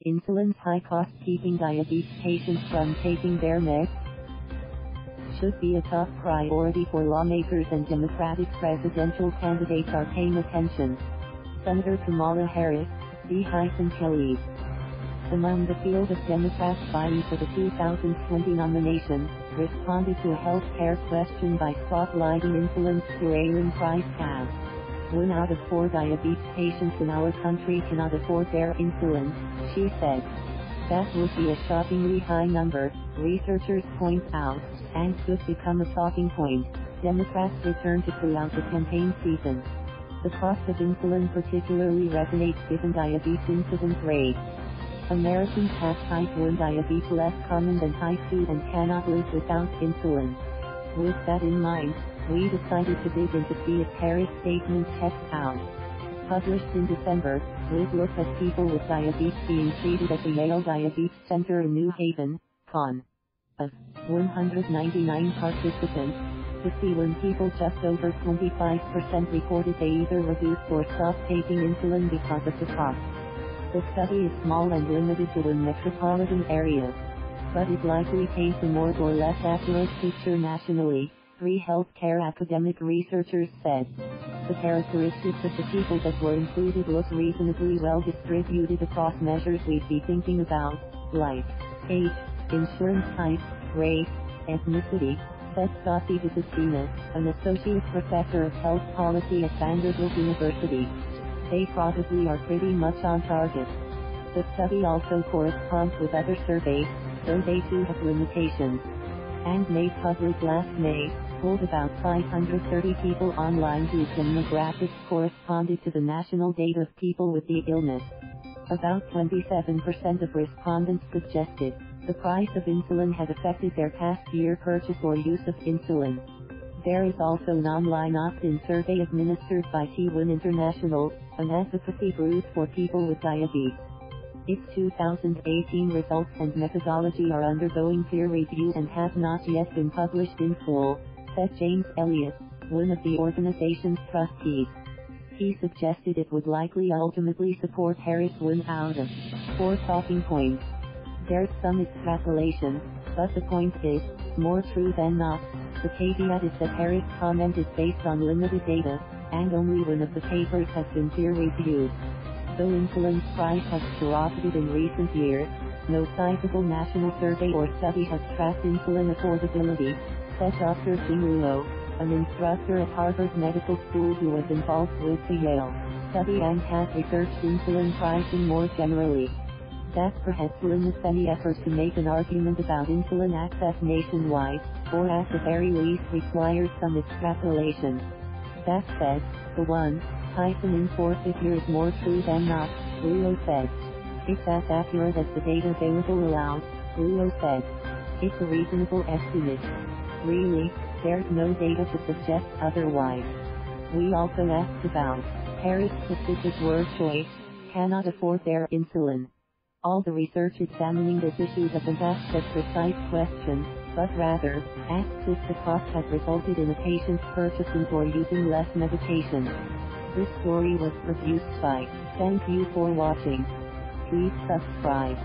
Insulin's high cost keeping diabetes patients from taking their meds should be a top priority for lawmakers, and Democratic presidential candidates are paying attention. Senator Kamala Harris, D-Calif, among the field of Democrats vying for the 2020 nomination, responded to a health care question by spotlighting insulin's prevailing price tag. 1 out of 4 diabetes patients in our country cannot afford their insulin, she said. That would be a shockingly high number, researchers point out, and could become a talking point Democrats return to throughout the campaign season. The cost of insulin particularly resonates given diabetes incidence rate. Americans have type 1 diabetes less common than type 2 and cannot live without insulin. With that in mind, we decided to dig in to see if Harris' statement checks out. Published in December, with look at people with diabetes being treated at the Yale Diabetes Center in New Haven, Conn. Of 199 participants, 51 people, just over 25%, reported they either reduced or stopped taking insulin because of the cost. The study is small and limited to the metropolitan area, but it likely paints a more or less accurate picture nationally, 3 healthcare academic researchers said. The characteristics of the people that were included look reasonably well distributed across measures we'd be thinking about, like age, insurance type, race, ethnicity, said Stacie Dusetzina, an associate professor of health policy at Vanderbilt University. They probably are pretty much on target. The study also corresponds with other surveys, though they too have limitations. And made public last May, polled about 530 people online whose demographics corresponded to the national data of people with the illness. About 27% of respondents suggested the price of insulin had affected their past year purchase or use of insulin. There is also an online opt-in survey administered by T1 International, an advocacy group for people with diabetes. Its 2018 results and methodology are undergoing peer review and have not yet been published in full, said James Elliott, one of the organization's trustees. He suggested it would likely ultimately support Harris' 1 out of 4 talking points. There's some extrapolation, but the point is, more true than not. The caveat is that Harris' comment is based on limited data, and only one of the papers has been peer reviewed. Though insulin's price has skyrocketed in recent years, no sizable national survey or study has tracked insulin affordability, said Dr. Jing Luo, an instructor at Harvard Medical School who was involved with the Yale study and has researched insulin pricing more generally. That perhaps limits any effort to make an argument about insulin access nationwide, or at the very least requires some extrapolation. That said, the 1-in-4 figure is more true than not, Luo said. It's as accurate as the data available allows, Luo said. It's a reasonable estimate. Really, there's no data to suggest otherwise. We also asked about Harris' specific word choice, cannot afford their insulin. All the research examining this issue doesn't ask that precise question, but rather, asks if the cost has resulted in a patient purchasing or using less medication. This story was produced by. Thank you for watching. Please subscribe.